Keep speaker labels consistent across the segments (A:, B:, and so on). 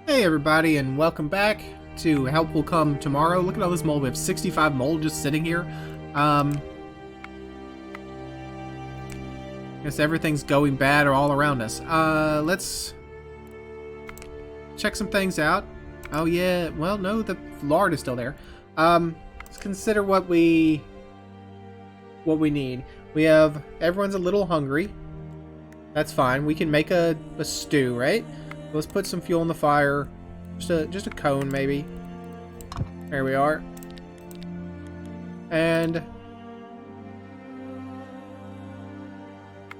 A: Hey everybody, and welcome back to Help Will Come Tomorrow. Look at all this mold. We have 65 mold just sitting here. Guess everything's going bad or all around us. Let's check some things out. Oh yeah, well no, the lard is still there. Let's consider what we need. We have, everyone's a little hungry. That's fine. We can make a stew, right? Let's put some fuel in the fire. Just a cone, maybe. There we are. And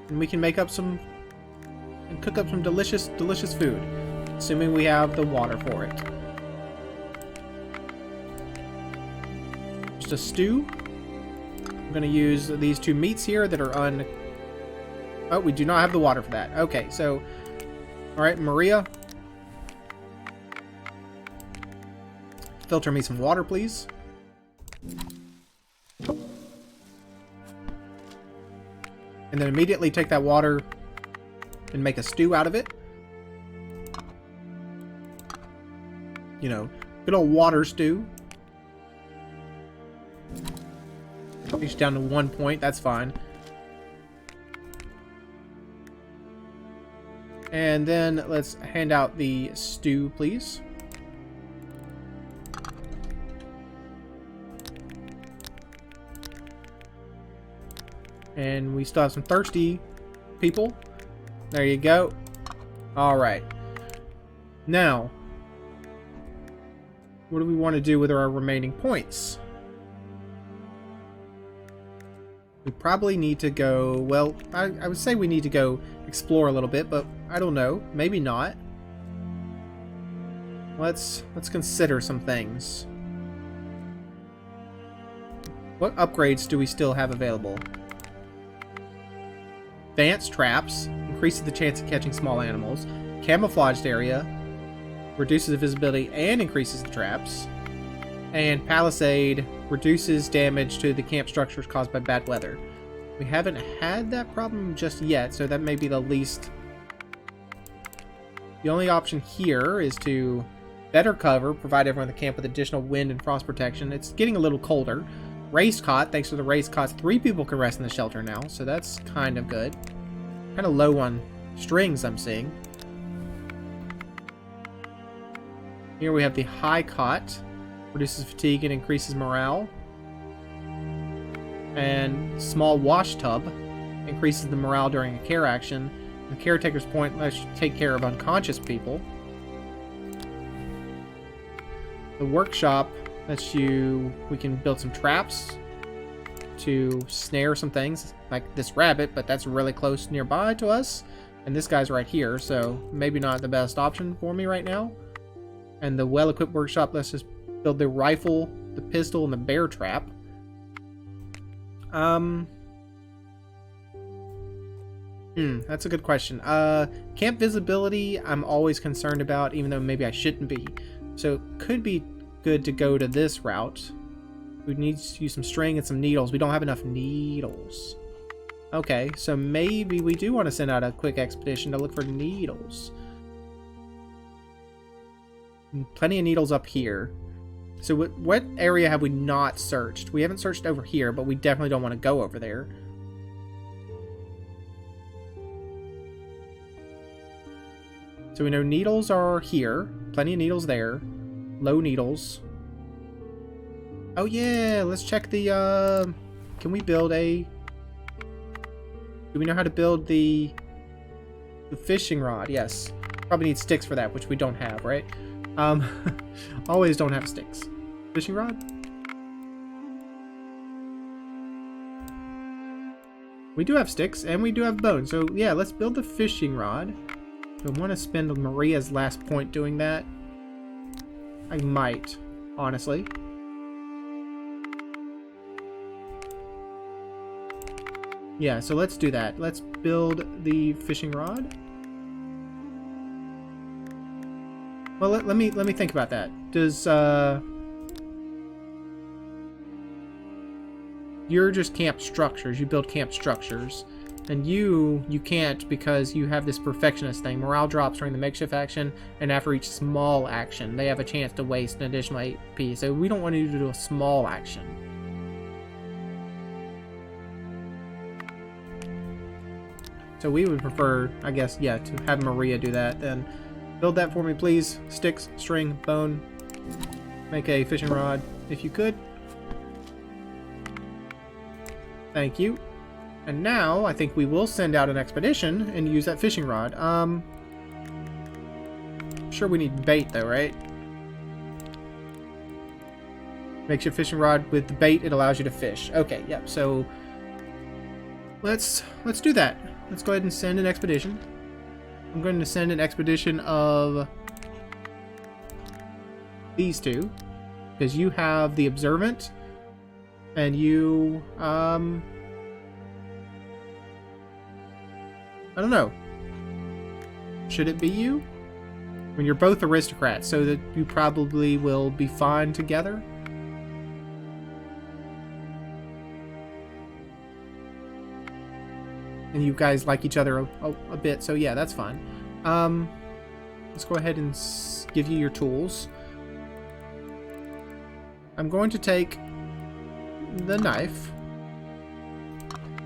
A: we can make up some and cook up some delicious food, assuming we have the water for it. Just a stew. I'm gonna use these two meats here that are oh, we do not have the water for that. Okay, so alright, Maria. Filter me some water, please. And then immediately take that water and make a stew out of it. You know, good old water stew. Reach down to 1 point, that's fine. And then let's hand out the stew, please. And we still have some thirsty people. There you go. Alright. Now, what do we want to do with our remaining points? We probably need to go, well, I would say we need to go explore a little bit, but I don't know. Maybe not. Let's consider some things. What upgrades do we still have available? Advanced traps increases the chance of catching small animals. Camouflaged area reduces the visibility and increases the traps. And palisade reduces damage to the camp structures caused by bad weather. We haven't had that problem just yet, so that may be the least. The only option here is to better cover, provide everyone in the camp with additional wind and frost protection. It's getting a little colder. Raised cot, thanks to the raised cots, 3 people can rest in the shelter now, so that's kind of good. Kind of low on strings, I'm seeing. Here we have the high cot. Reduces fatigue and increases morale. And small wash tub increases the morale during a care action. The caretaker's point lets you take care of unconscious people. The workshop lets you, we can build some traps to snare some things, like this rabbit, but that's really close nearby to us. And this guy's right here, so maybe not the best option for me right now. And the well-equipped workshop lets us build the rifle, the pistol, and the bear trap. That's a good question. Camp visibility, I'm always concerned about, even though maybe I shouldn't be. So it could be good to go to this route. We need to use some string and some needles. We don't have enough needles. Okay, so maybe we do want to send out a quick expedition to look for needles. Plenty of needles up here. So what area have we not searched? We haven't searched over here, but we definitely don't want to go over there. So we know needles are here. Plenty of needles there. Low needles. Oh yeah, let's check the, can we build a... Do we know how to build the fishing rod? Yes. Probably need sticks for that, which we don't have, right? Always don't have sticks. Fishing rod? We do have sticks, and we do have bones. So, yeah, let's build the fishing rod. Do I want to spend Maria's last point doing that? I might, honestly. Yeah, so let's do that. Let's build the fishing rod. Well, let me think about that. Does you're just camp structures. You build camp structures. And you can't because you have this perfectionist thing. Morale drops during the makeshift action, and after each small action, they have a chance to waste an additional 8p. So we don't want you to do a small action. So we would prefer, I guess, yeah, to have Maria do that. Then build that for me, please. Sticks, string, bone. Make a fishing rod, if you could. Thank you. And now, I think we will send out an expedition and use that fishing rod. Sure we need bait though, right? Makes your fishing rod with the bait, it allows you to fish. Okay, yep, so let's do that. Let's go ahead and send an expedition. I'm going to send an expedition of these two, because you have the observant, and you, I don't know. Should it be you? I mean, you're both aristocrats, so that you probably will be fine together. And you guys like each other a bit, so yeah, that's fine. Let's go ahead and give you your tools. I'm going to take the knife.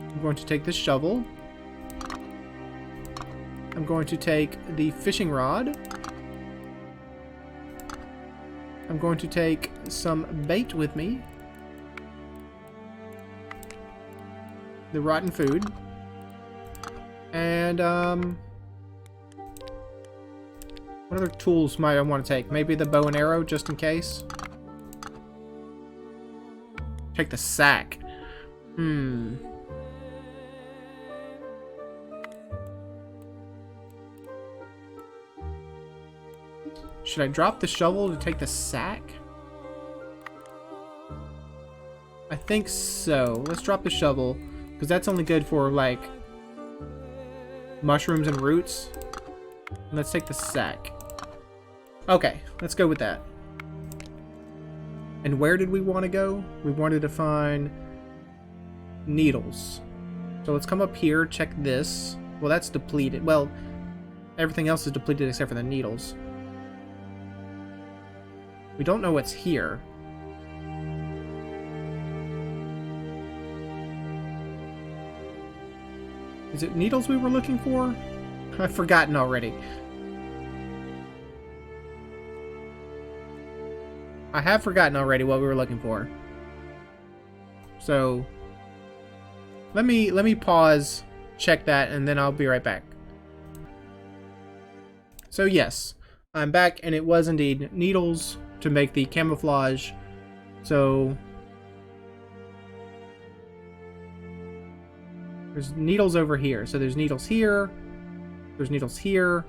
A: I'm going to take the shovel. I'm going to take the fishing rod. I'm going to take some bait with me. The rotten food. And, what other tools might I want to take? Maybe the bow and arrow, just in case. Take the sack. Should I drop the shovel to take the sack? I think so. Let's drop the shovel, because that's only good for, like, mushrooms and roots. And let's take the sack. Okay, let's go with that. And where did we want to go? We wanted to find needles. So let's come up here, check this. Well, that's depleted. Well, everything else is depleted except for the needles. We don't know what's here. Is it needles we were looking for? I've forgotten already. I have forgotten already what we were looking for. So let me pause, check that, and then I'll be right back. So yes, I'm back, and it was indeed needles to make the camouflage. So there's needles over here. So there's needles here. There's needles here.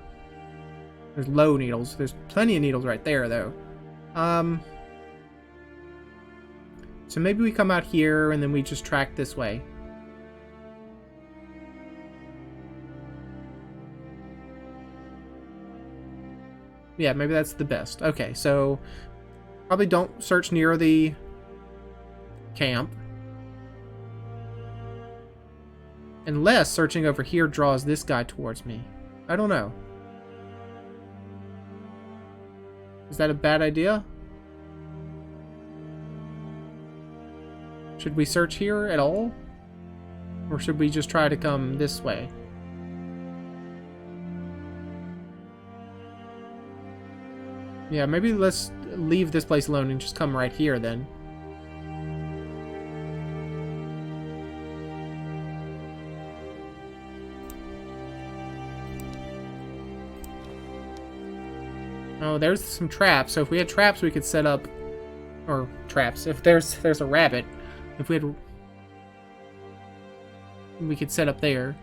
A: There's low needles. There's plenty of needles right there, though. So maybe we come out here and then we just track this way. Yeah, maybe that's the best. Okay, so probably don't search near the camp. Unless searching over here draws this guy towards me. I don't know. Is that a bad idea? Should we search here at all? Or should we just try to come this way? Yeah, maybe let's leave this place alone and just come right here then. Oh, there's some traps. So if we had traps, we could set up, or traps. If there's a rabbit, if we had, we could set up there.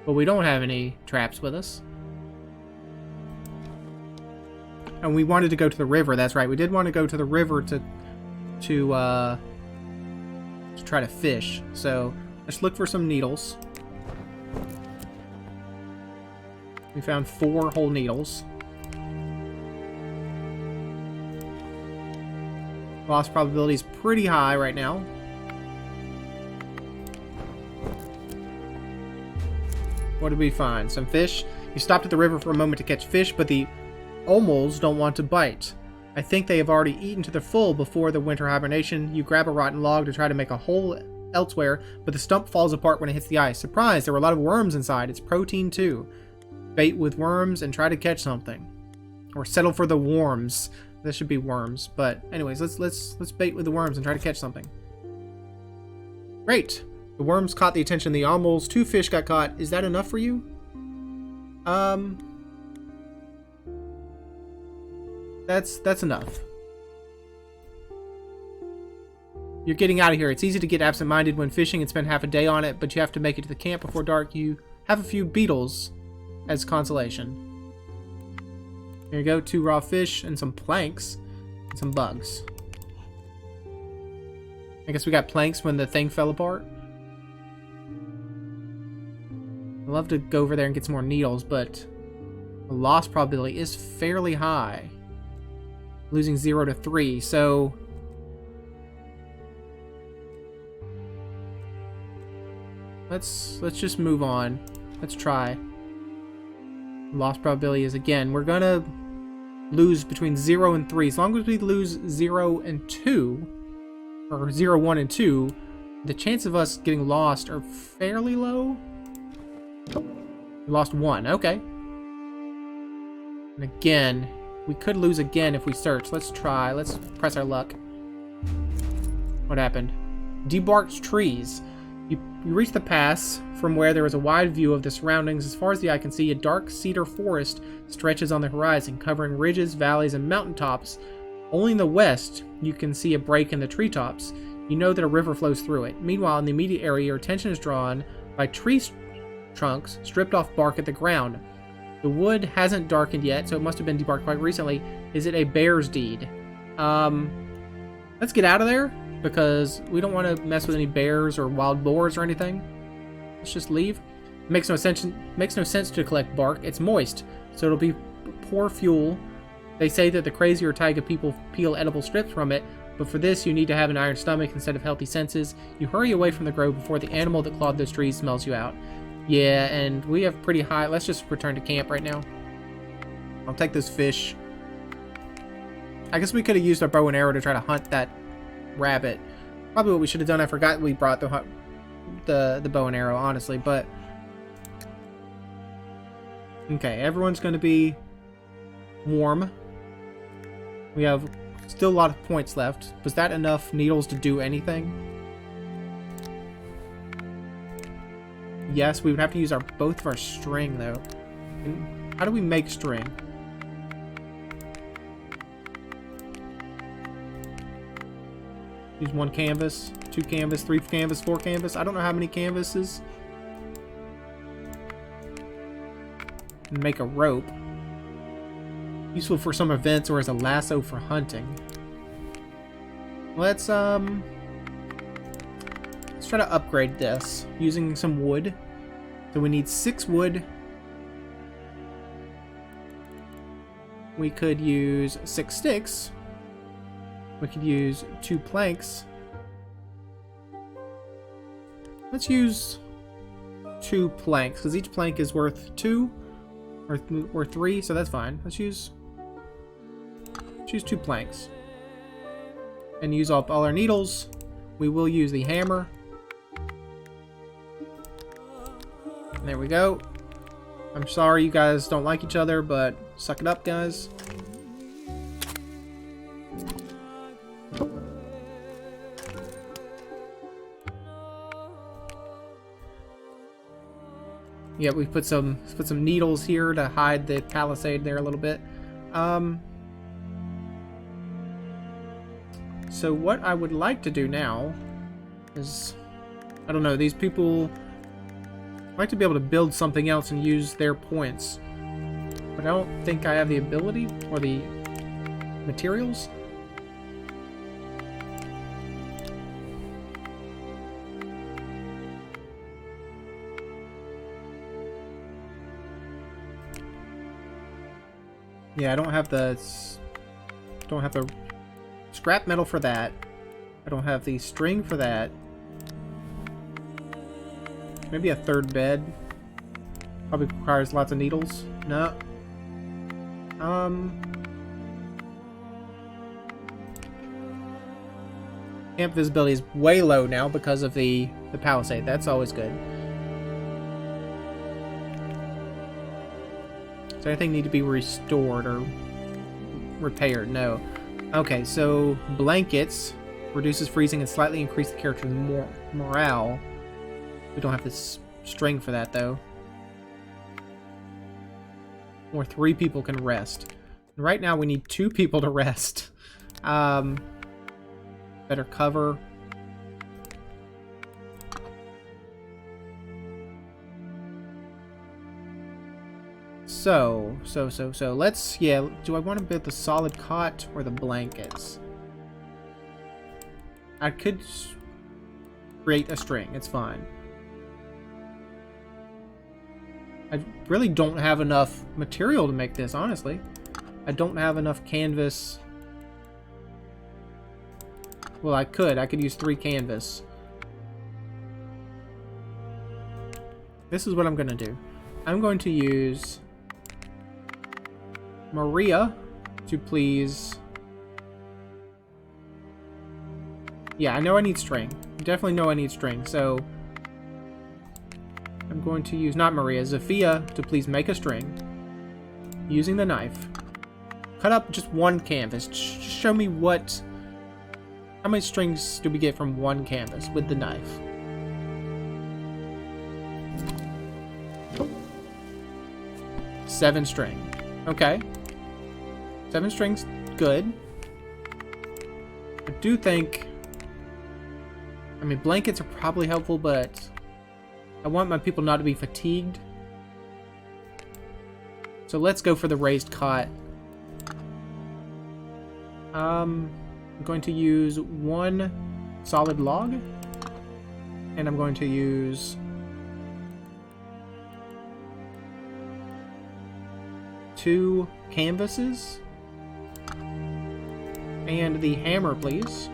A: But we don't have any traps with us. And we wanted to go to the river. That's right. We did want to go to the river to try to fish. So let's look for some needles. We found 4 whole needles. Loss probability is pretty high right now. What did we find? Some fish. You stopped at the river for a moment to catch fish, but the Omols don't want to bite. I think they have already eaten to their full before the winter hibernation. You grab a rotten log to try to make a hole elsewhere, but the stump falls apart when it hits the ice. Surprise, there were a lot of worms inside. It's protein too. Bait with worms and try to catch something. Or settle for the worms. This should be worms. But anyways, let's bait with the worms and try to catch something. Great. The worms caught the attention of the Omols. 2 fish got caught. Is that enough for you? That's enough. You're getting out of here. It's easy to get absent-minded when fishing and spend half a day on it, but you have to make it to the camp before dark. You have a few beetles as consolation. Here you go, 2 raw fish and some planks and some bugs. I guess we got planks when the thing fell apart. I'd love to go over there and get some more needles, but the loss probability is fairly high. Losing 0 to 3, so let's just move on. Let's try. Loss probability is, again, we're gonna lose between 0 and 3. As long as we lose 0 and 2, or 0, 1, and 2, the chance of us getting lost are fairly low. We lost 1, okay. And again, we could lose again if we search. Let's try. Let's press our luck. What happened? Debarked trees. You reach the pass from where there is a wide view of the surroundings. As far as the eye can see, a dark cedar forest stretches on the horizon, covering ridges, valleys, and mountaintops. Only in the west, you can see a break in the treetops. You know that a river flows through it. Meanwhile, in the immediate area, your attention is drawn by tree trunks, stripped off bark at the ground. The wood hasn't darkened yet, so it must have been debarked quite recently. Is it a bear's deed? Let's get out of there, because we don't want to mess with any bears or wild boars or anything. Let's just leave. It makes no sense to collect bark. It's moist, so it'll be poor fuel. They say that the crazier taiga people peel edible strips from it, but for this you need to have an iron stomach instead of healthy senses. You hurry away from the grove before the animal that clawed those trees smells you out. Yeah, and we have pretty high... Let's just return to camp right now. I'll take those fish. I guess we could have used our bow and arrow to try to hunt that rabbit. Probably what we should have done. I forgot we brought the bow and arrow, honestly, but... Okay, everyone's going to be warm. We have still a lot of points left. Was that enough needles to do anything? Yes, we would have to use both of our string, though. And how do we make string? Use 1 canvas, 2 canvas, 3 canvas, 4 canvas. I don't know how many canvases. And make a rope. Useful for some events or as a lasso for hunting. Let's try to upgrade this using some wood. So we need 6 wood. We could use 6 sticks. We could use 2 planks. Let's use 2 planks, because each plank is worth 2 or 3, so that's fine. Let's use 2 planks. And use up all our needles. We will use the hammer. There we go. I'm sorry you guys don't like each other, but suck it up, guys. Yeah, we put some needles here to hide the palisade there a little bit. So what I would like to do now is, I don't know, these people... I'd like to be able to build something else and use their points. But I don't think I have the ability or the materials. Yeah, I don't have the scrap metal for that. I don't have the string for that. Maybe a 3rd bed. Probably requires lots of needles. No. Camp visibility is way low now because of the palisade. That's always good. Does anything need to be restored or repaired? No. Okay, so blankets reduces freezing and slightly increase the character's morale. We don't have this string for that though. Or 3 people can rest. Right now we need 2 people to rest. Better cover. So let's, yeah, do I want to build the solid cot or the blankets? I could create a string, it's fine. I really don't have enough material to make this, honestly. I don't have enough canvas. Well, I could use 3 canvas. This is what I'm gonna do. I'm going to use Maria to please... Yeah, I know I need string. Definitely know I need string, so... I'm going to use, not Maria, Zafia to please make a string. Using the knife. Cut up just 1 canvas. Just show me what... How many strings do we get from 1 canvas with the knife? Seven string. Okay. 7 strings, good. I do think... I mean, blankets are probably helpful, but... I want my people not to be fatigued. So let's go for the raised cot. I'm going to use 1 solid log. And I'm going to use... 2 canvases. And the hammer, please.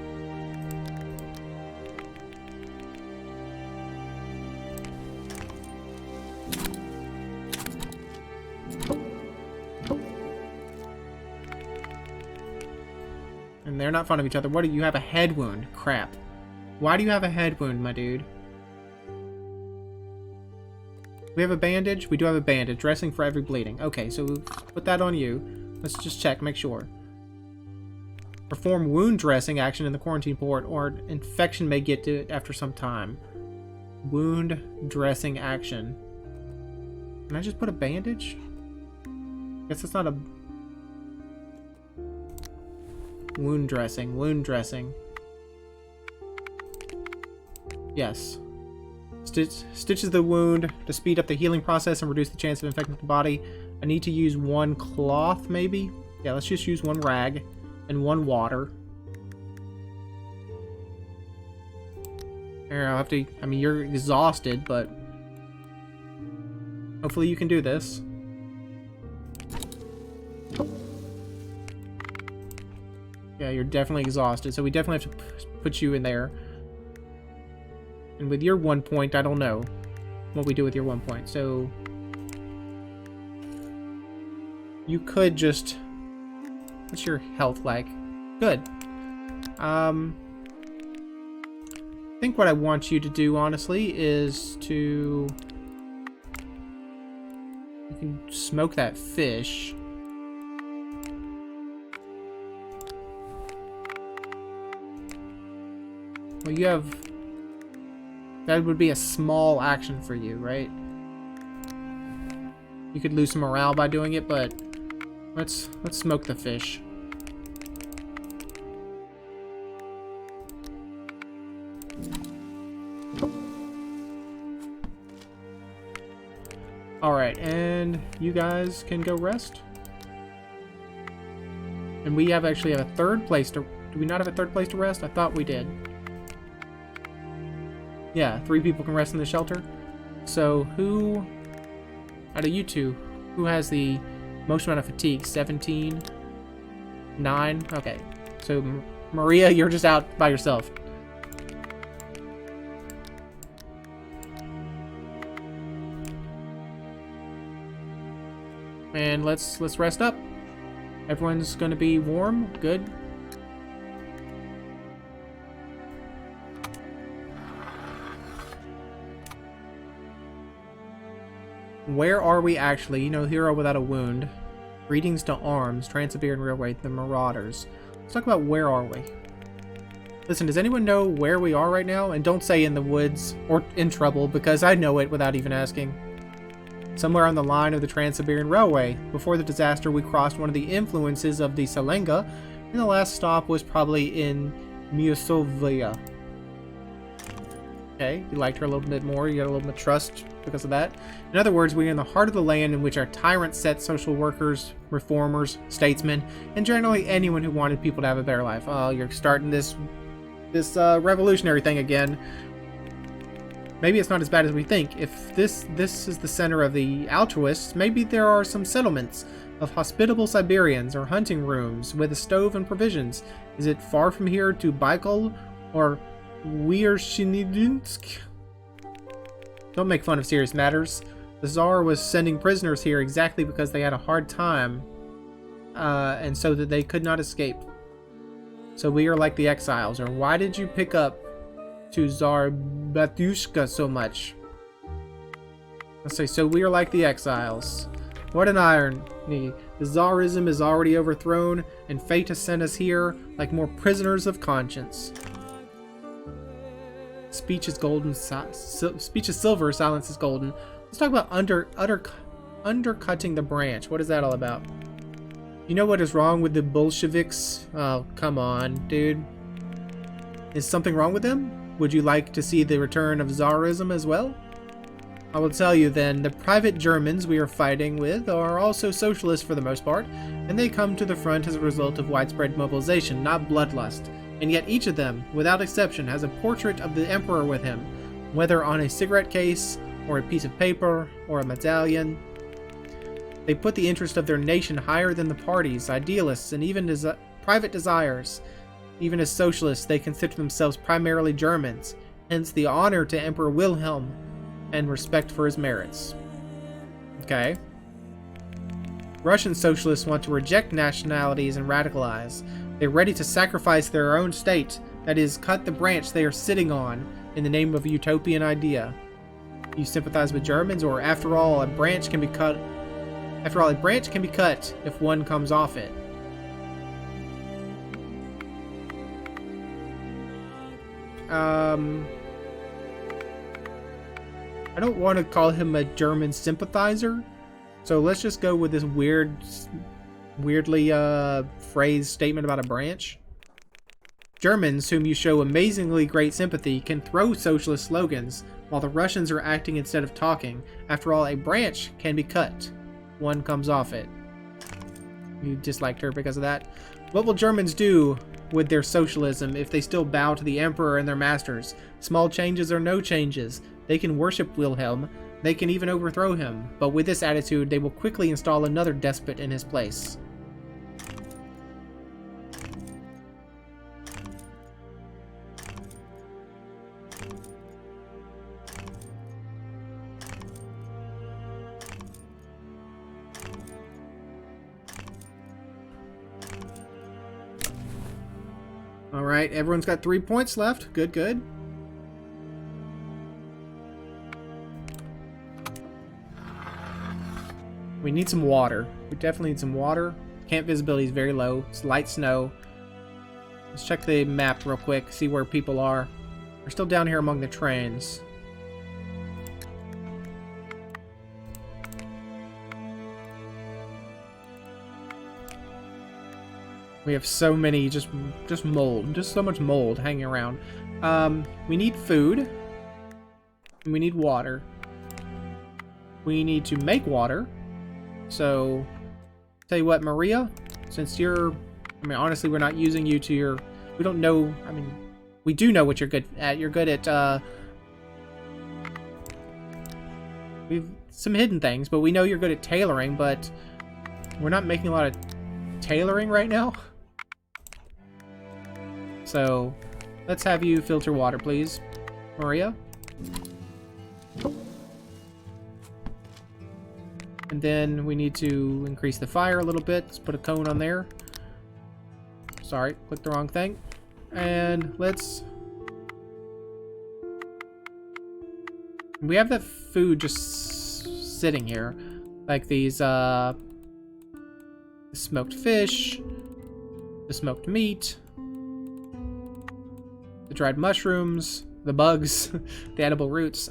A: And they're not fond of each other. What do you have? A head wound? Crap. Why do you have a head wound, my dude? We have a bandage? We do have a bandage. Dressing for every bleeding. Okay, so put that on you. Let's just check, make sure. Perform wound dressing action in the quarantine port, or infection may get to it after some time. Wound dressing action. Can I just put a bandage? Guess it's not a... Wound dressing, wound dressing. Yes. Stitches the wound to speed up the healing process and reduce the chance of infecting the body. I need to use 1 cloth, maybe? Yeah, let's just use 1 rag and 1 water. Here, I'll have to... I mean, you're exhausted, but... Hopefully you can do this. Yeah, you're definitely exhausted, so we definitely have to put you in there. And with your 1 point, I don't know what we do with your 1 point, so... You could just... What's your health like? Good. I think what I want you to do, honestly, is to... You can smoke that fish. Well, you have... That would be a small action for you, right? You could lose some morale by doing it, but... Let's smoke the fish. Alright, and you guys can go rest. And we actually have a 3rd place to... Do we not have a 3rd place to rest? I thought we did. Yeah, 3 people can rest in the shelter. So who... Out of you 2, who has the most amount of fatigue? 17? 9? Okay. So Maria, you're just out by yourself. And let's rest up. Everyone's gonna be warm. Good. Where are we actually? You know, hero without a wound. Greetings to arms. Trans-Siberian Railway. The Marauders. Let's talk about where are we. Listen, does anyone know where we are right now? And don't say in the woods or in trouble, because I know it without even asking. Somewhere on the line of the Trans-Siberian Railway. Before the disaster, we crossed one of the influences of the Selenga, and the last stop was probably in Myosovia. Okay, you liked her a little bit more. You got a little bit of trust because of that. In other words, we're in the heart of the land in which our tyrants set social workers, reformers, statesmen, and generally anyone who wanted people to have a better life. Oh, you're starting this revolutionary thing again. Maybe it's not as bad as we think. If this is the center of the altruists, maybe there are some settlements of hospitable Siberians or hunting rooms with a stove and provisions. Is it far from here to Baikal or Wiershinidinsk? Don't make fun of serious matters. The Tsar was sending prisoners here exactly because they had a hard time, and so that they could not escape. So we are like the exiles. Or why did you pick up to Tsar Batyushka so much? Let's say, so we are like the exiles. What an irony. The Tsarism is already overthrown, and fate has sent us here like more prisoners of conscience. Speech is golden. Speech is silver. Silence is golden. Let's talk about undercutting the branch. What is that all about? You know what is wrong with the Bolsheviks? Oh, come on, dude. Is something wrong with them? Would you like to see the return of Tsarism as well? I will tell you then, the private Germans we are fighting with are also socialists for the most part, and they come to the front as a result of widespread mobilization, not bloodlust. And yet each of them, without exception, has a portrait of the emperor with him, whether on a cigarette case, or a piece of paper, or a medallion. They put the interest of their nation higher than the parties, idealists, and even private desires. Even as socialists, they consider themselves primarily Germans, hence the honor to Emperor Wilhelm and respect for his merits. Okay. Russian socialists want to reject nationalities and radicalize. They're ready to sacrifice their own state, that is, cut the branch they are sitting on in the name of a utopian idea. You sympathize with Germans, or after all, a branch can be cut. After all, a branch can be cut if one comes off it. I don't want to call him a German sympathizer, so let's just go with this weirdly phrased statement about a branch. Germans, whom you show amazingly great sympathy, can throw socialist slogans, while the Russians are acting instead of talking. After all, a branch can be cut. One comes off it. You disliked her because of that. What will Germans do with their socialism if they still bow to the emperor and their masters? Small changes or no changes. They can worship Wilhelm. They can even overthrow him. But with this attitude, they will quickly install another despot in his place. Alright, everyone's got 3 points left. Good, good. We need some water. We definitely need some water. Camp visibility is very low. It's light snow. Let's check the map real quick, see where people are. We're still down here among the trains. We have so many, just mold. Just so much mold hanging around. We need food. And we need water. We need to make water. So, tell you what, Maria, since you're... I mean, honestly, we're not using you to your... We don't know... I mean, we do know what you're good at. You're good at, we've some hidden things, but we know you're good at tailoring, but we're not making a lot of tailoring right now. So, let's have you filter water, please, Maria. And then we need to increase the fire a little bit. Let's put a cone on there. Sorry, clicked the wrong thing. And let's... We have that food just sitting here. Like these, smoked fish, the smoked meat, the dried mushrooms, the bugs, the edible roots.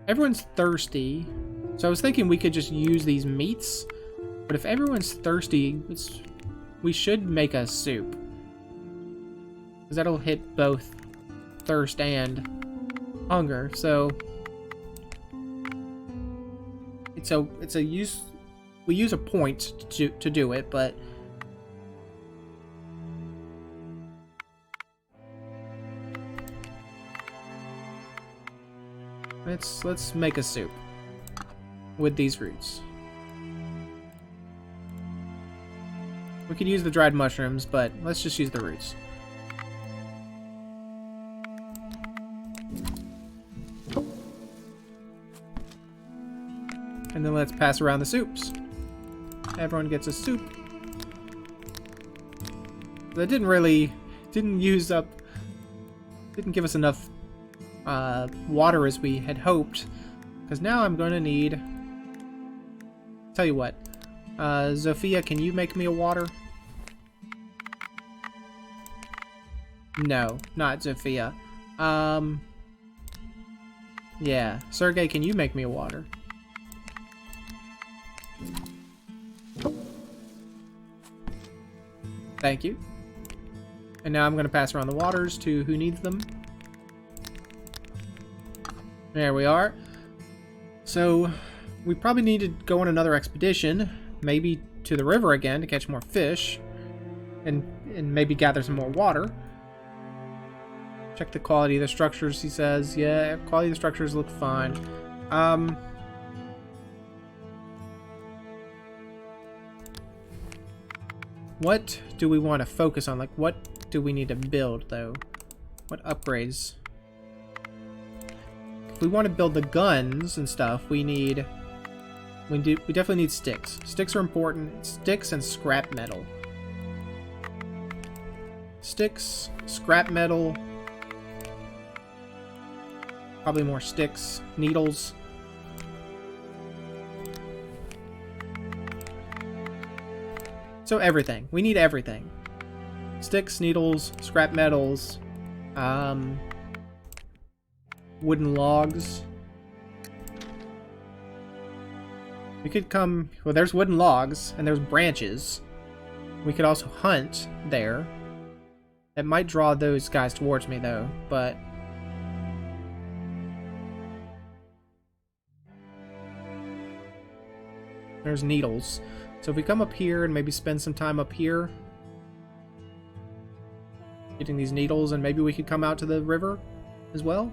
A: Everyone's thirsty, so I was thinking we could just use these meats, but if everyone's thirsty, we should make a soup, because that'll hit both thirst and hunger. So it's a use. We use a point to do it, but let's make a soup with these roots. We could use the dried mushrooms, but let's just use the roots. And then let's pass around the soups. Everyone gets a soup. That didn't give us enough water as we had hoped, because now I'm going to need... Tell you what, Zofia, can you make me a water? No, not Zofia. Yeah, Sergey, can you make me a water? Thank you. And now I'm going to pass around the waters to who needs them. There we are. So, we probably need to go on another expedition, maybe to the river again to catch more fish, and maybe gather some more water. Check the quality of the structures, he says. Yeah, quality of the structures look fine. What do we want to focus on? Like, what do we need to build, though? What upgrades? If we want to build the guns and stuff, we definitely need sticks. Sticks are important. Sticks and scrap metal. Sticks, scrap metal. Probably more sticks, needles. So everything. We need everything. Sticks, needles, scrap metals, wooden logs. We could come... Well, there's wooden logs, and there's branches. We could also hunt there. It might draw those guys towards me, though, but... There's needles. So if we come up here and maybe spend some time up here getting these needles, and maybe we could come out to the river as well.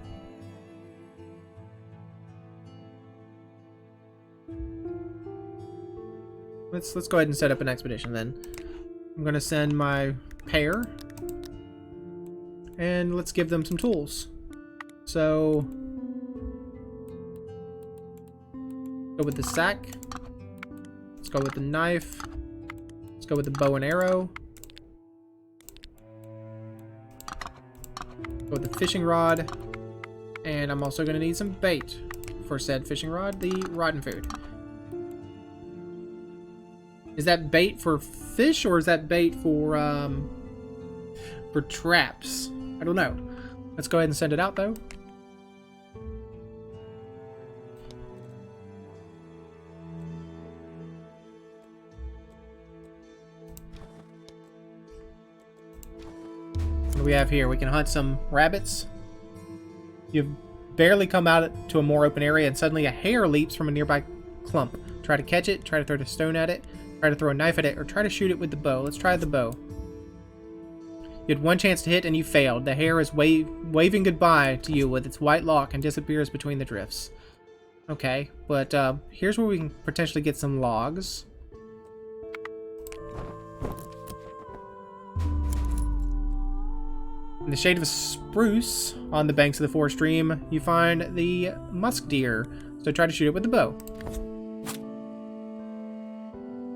A: Let's go ahead and set up an expedition then. I'm going to send my pair, and let's give them some tools. So go with the sack. Let's go with the knife. Let's go with the bow and arrow. Go with the fishing rod. And I'm also going to need some bait for said fishing rod, the rotten food. Is that bait for fish, or is that bait for traps? I don't know. Let's go ahead and send it out, though. What do we have here? We can hunt some rabbits. You've barely come out to a more open area, and suddenly a hare leaps from a nearby clump. Try to catch it, try to throw a stone at it, try to throw a knife at it, or try to shoot it with the bow. Let's try the bow. You had one chance to hit, and you failed. The hare is waving goodbye to you with its white lock and disappears between the drifts. Okay, but here's where we can potentially get some logs. In the shade of a spruce on the banks of the forest stream, you find the musk deer So try to shoot it with the bow.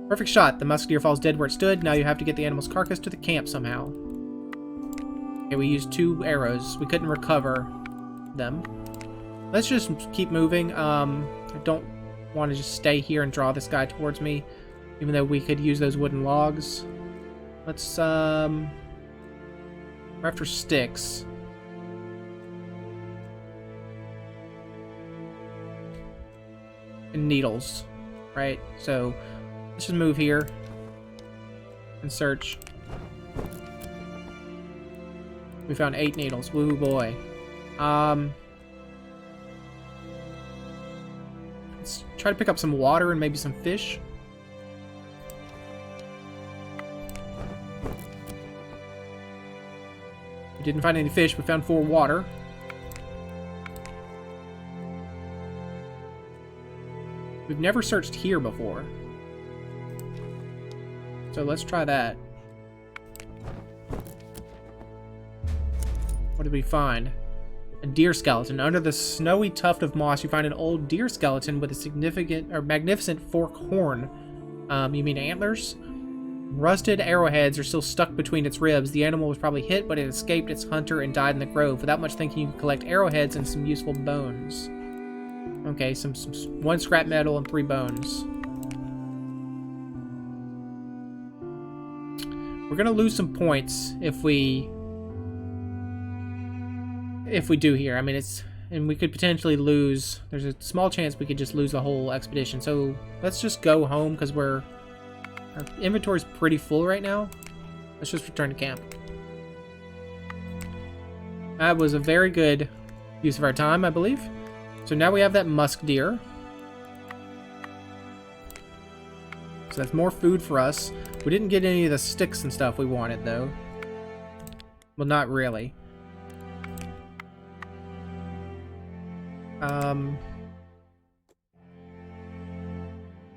A: Perfect shot. The musk deer falls dead where it stood. Now you have to get the animal's carcass to the camp somehow. Okay, we used 2 arrows. We couldn't recover them. Let's just keep moving. I don't want to just stay here and draw this guy towards me, even though we could use those wooden logs. Let's, we're after sticks. And needles, right? So let's just move here and search. We found 8 needles. Woo boy. Let's try to pick up some water and maybe some fish. We didn't find any fish, but found 4 water. We've never searched here before. So let's try that. What did we find? A deer skeleton. Under the snowy tuft of moss, you find an old deer skeleton with a significant or magnificent fork horn. You mean antlers? Rusted arrowheads are still stuck between its ribs. The animal was probably hit, but it escaped its hunter and died in the grove. Without much thinking, you can collect arrowheads and some useful bones. Okay, some 1 scrap metal and 3 bones. We're gonna lose some points if we do here. I mean, and we could potentially lose. There's a small chance we could just lose the whole expedition. So let's just go home because our inventory's pretty full right now. Let's just return to camp. That was a very good use of our time, I believe. So now we have that musk deer. So that's more food for us. We didn't get any of the sticks and stuff we wanted, though. Well, not really.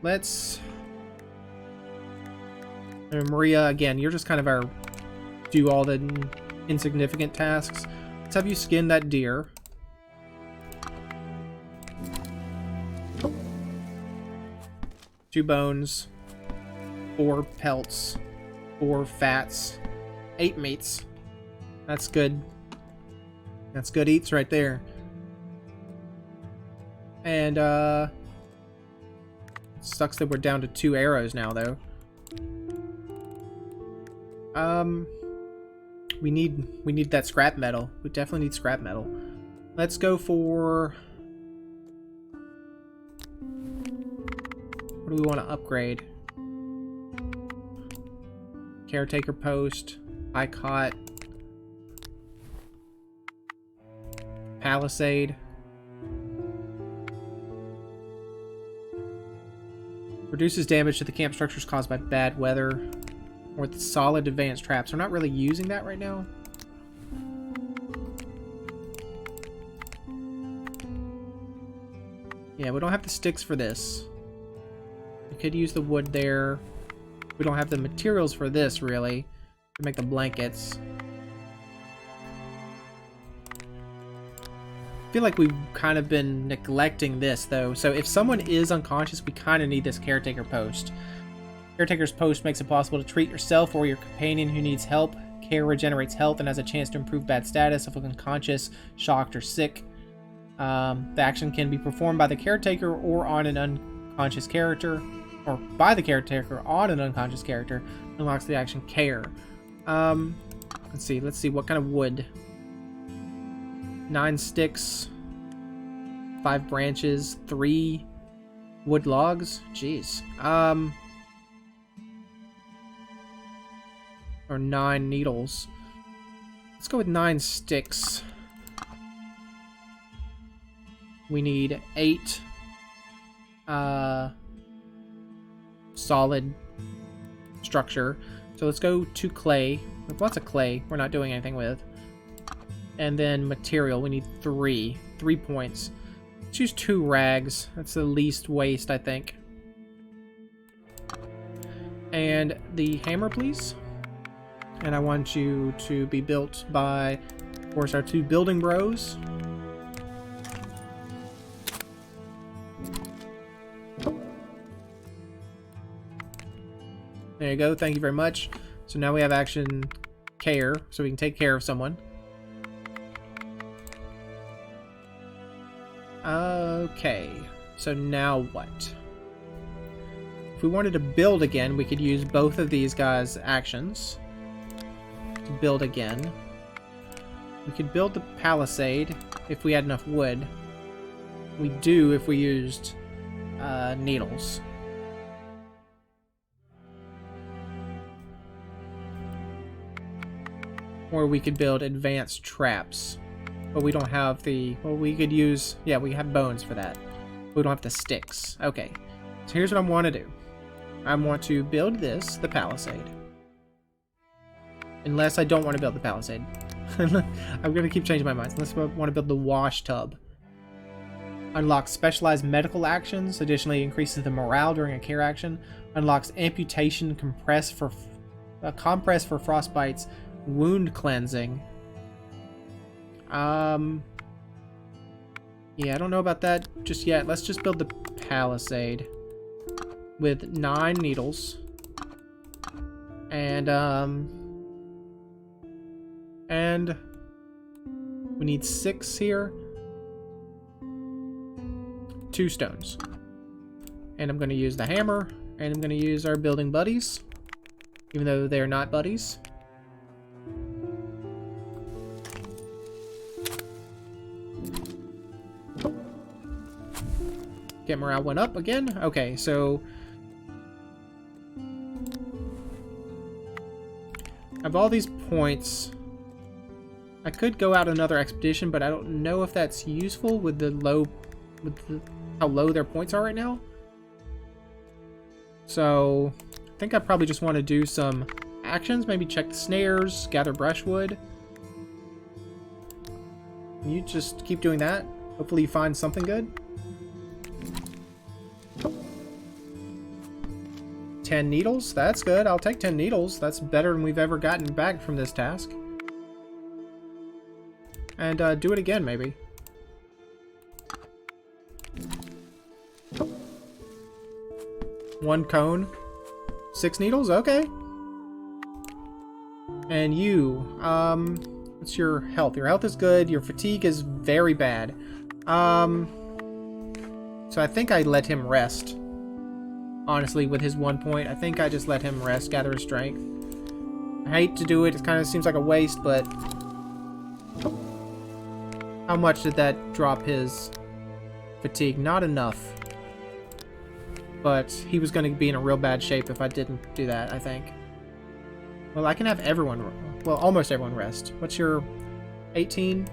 A: Let's... Maria, again, you're just kind of do all the insignificant tasks. Let's have you skin that deer. Two bones, 4 pelts, 4 fats, 8 meats. That's good. That's good eats right there. And, it sucks that we're down to 2 arrows now, though. We need that scrap metal. We definitely need scrap metal. Let's go for... What do we want to upgrade? Caretaker post, icot, palisade. Reduces damage to the camp structures caused by bad weather. Or with solid advanced traps. We're not really using that right now. Yeah, we don't have the sticks for this. We could use the wood there. We don't have the materials for this, really, to make the blankets. I feel like we've kind of been neglecting this, though. So if someone is unconscious, we kind of need this caretaker post. Caretaker's post makes it possible to treat yourself or your companion who needs help. Care regenerates health and has a chance to improve bad status if unconscious, shocked, or sick. The action can be performed by the caretaker or on an unconscious character. Or by the caretaker on an unconscious character, unlocks the action care. Let's see what kind of wood. 9 sticks, 5 branches, 3 wood logs. Jeez. Or 9 needles. Let's go with 9 sticks. We need 8 solid structure. So let's go to clay. We have lots of clay we're not doing anything with. And then material, we need 3 points. Let's use 2 rags. That's the least waste, I think. And the hammer, please. And I want you to be built by, of course, our 2 building bros. There you go. Thank you very much. So now we have action care, so we can take care of someone. Okay. So now what? If we wanted to build again, we could use both of these guys' actions to build again. We could build the palisade if we had enough wood. We do if we used needles. Or we could build advanced traps. But we don't have the... Well, we could use... Yeah, we have bones for that. We don't have the sticks. Okay. So here's what I want to do. I want to build this, the palisade. Unless I don't want to build the palisade. I'm going to keep changing my mind. Unless I want to build the wash tub. Unlocks specialized medical actions. Additionally, increases the morale during a care action. Unlocks amputation compress for frostbites. Wound cleansing. Yeah, I don't know about that just yet. Let's just build the palisade with 9 needles. And we need 6 here. 2 stones. And I'm going to use the hammer, and I'm going to use our building buddies, even though they're not buddies. Get morale went up again. Okay, so of all these points, I could go out another expedition, but I don't know if that's useful with the low, how low their points are right now. So I think I probably just want to do some actions. Maybe check the snares, gather brushwood. You just keep doing that. Hopefully you find something good. 10 needles, that's good. I'll take 10 needles. That's better than we've ever gotten back from this task. And do it again, maybe. One cone. 6 needles, okay. And you, what's your health? Your health is good. Your fatigue is very bad. So I think I let him rest. Honestly, with his 1 point, I think I just let him rest, gather his strength. I hate to do it. It kind of seems like a waste, but how much did that drop his fatigue? Not enough. But he was going to be in a real bad shape if I didn't do that, I think. Well, I can have everyone, well, almost everyone rest. What's your 18?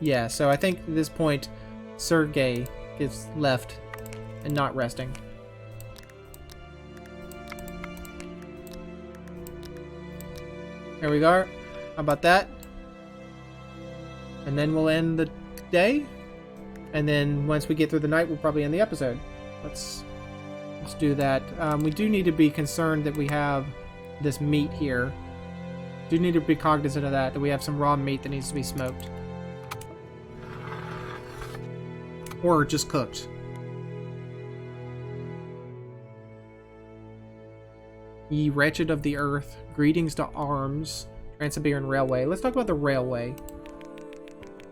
A: Yeah, so I think at this point, Sergei is left and not resting. There we go. How about that? And then we'll end the day. And then once we get through the night, we'll probably end the episode. Let's do that. We do need to be concerned that we have this meat here. Do need to be cognizant of that we have some raw meat that needs to be smoked. Or just cooked. Ye wretched of the earth, greetings to arms, Trans-Siberian Railway. Let's talk about the railway.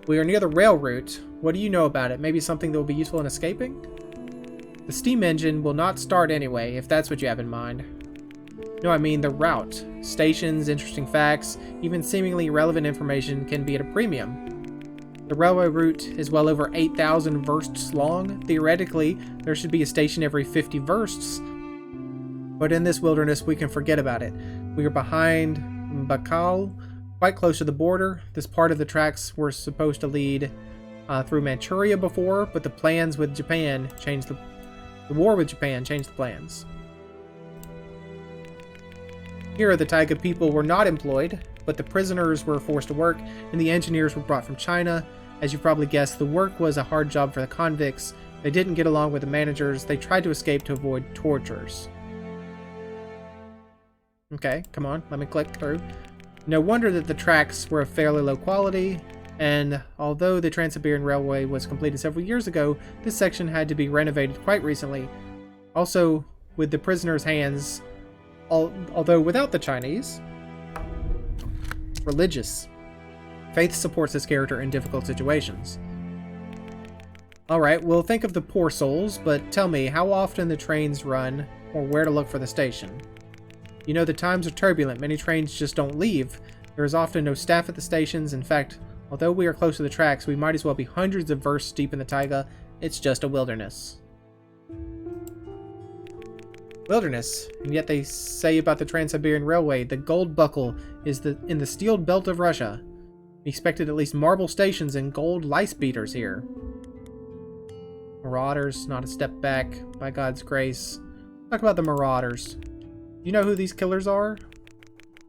A: We are near the rail route. What do you know about it? Maybe something that will be useful in escaping? The steam engine will not start anyway, if that's what you have in mind. No, I mean the route. Stations, interesting facts, even seemingly irrelevant information can be at a premium. The railway route is well over 8,000 versts long. Theoretically, there should be a station every 50 versts. But in this wilderness, we can forget about it. We are behind Baikal, quite close to the border. This part of the tracks were supposed to lead through Manchuria before, but the plans with Japan changed the war with Japan changed the plans. Here, the Taiga people were not employed, but the prisoners were forced to work, and the engineers were brought from China. As you probably guessed, the work was a hard job for the convicts. They didn't get along with the managers. They tried to escape to avoid tortures. Okay, come on, let me click through. No wonder that the tracks were of fairly low quality, and although the Trans-Siberian Railway was completed several years ago, this section had to be renovated quite recently. Also, with the prisoner's hands, although without the Chinese. Religious. Faith supports this character in difficult situations. Alright, well, think of the poor souls, but tell me how often the trains run, or where to look for the station. You know, the times are turbulent. Many trains just don't leave. There is often no staff at the stations. In fact, although we are close to the tracks, we might as well be hundreds of versts deep in the taiga. It's just a wilderness. Wilderness. And yet they say about the Trans-Siberian Railway, the gold buckle is in the steel belt of Russia. We expected at least marble stations and gold lice beaters here. Marauders, not a step back, by God's grace. Talk about the Marauders. You know who these killers are?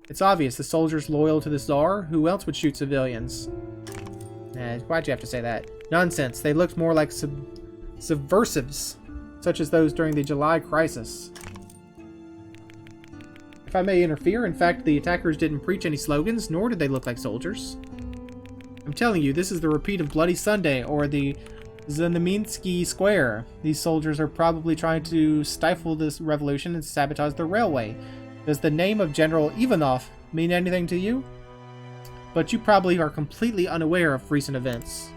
A: It's obvious, the soldiers loyal to the Tsar. Who else would shoot civilians? Why'd you have to say that? Nonsense, they looked more like subversives, such as those during the July crisis. If I may interfere, in fact, the attackers didn't preach any slogans, nor did they look like soldiers. I'm telling you, this is the repeat of Bloody Sunday, or the Znamensky Square. These soldiers are probably trying to stifle this revolution and sabotage the railway. Does the name of General Ivanov mean anything to you? But you probably are completely unaware of recent events.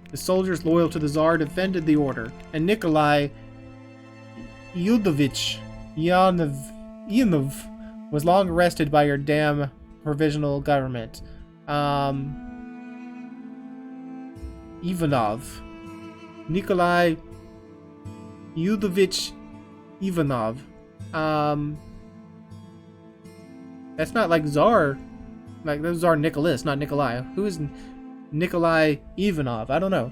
A: The soldiers loyal to the Tsar defended the order, and Nikolai Yudovich Yanov was long arrested by your damn provisional government. Ivanov. Nikolai Yudovich Ivanov. That's not like Tsar. Like, those are Nicholas, not Nikolai. Who is Nikolai Ivanov? I don't know.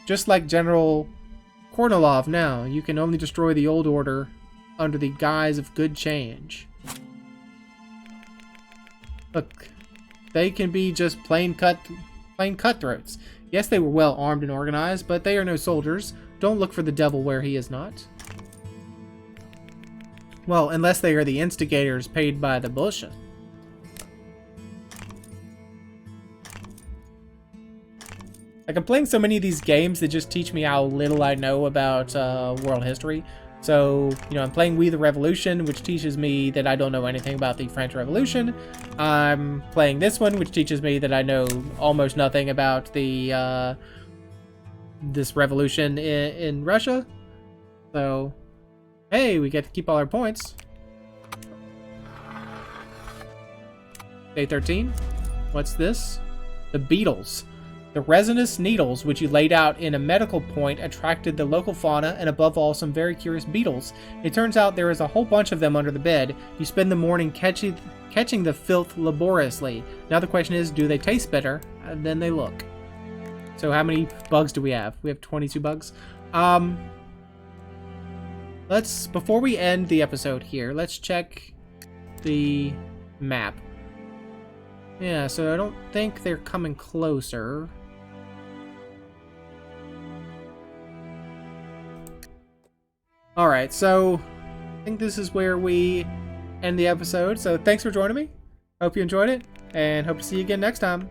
A: Just like General Kornilov now, you can only destroy the old order under the guise of good change. Look, they can be just plain cutthroats. Yes, they were well armed and organized, but they are no soldiers. Don't look for the devil where he is not. Well, unless they are the instigators paid by the bullshit. Like, I'm playing so many of these games that just teach me how little I know about world history. So, you know, I'm playing We the Revolution, which teaches me that I don't know anything about the French Revolution. I'm playing this one, which teaches me that I know almost nothing about the this revolution in Russia. So, hey, we get to keep all our points. Day 13. What's this? The beetles. The resinous needles, which you laid out in a medical point, attracted the local fauna and above all some very curious beetles. It turns out there is a whole bunch of them under the bed. You spend the morning catching the filth laboriously. Now the question is, do they taste better than they look? So how many bugs do we have? We have 22 bugs. Before we end the episode here, let's check the map. Yeah, so I don't think they're coming closer. Alright, so I think this is where we end the episode. So thanks for joining me. Hope you enjoyed it, and hope to see you again next time.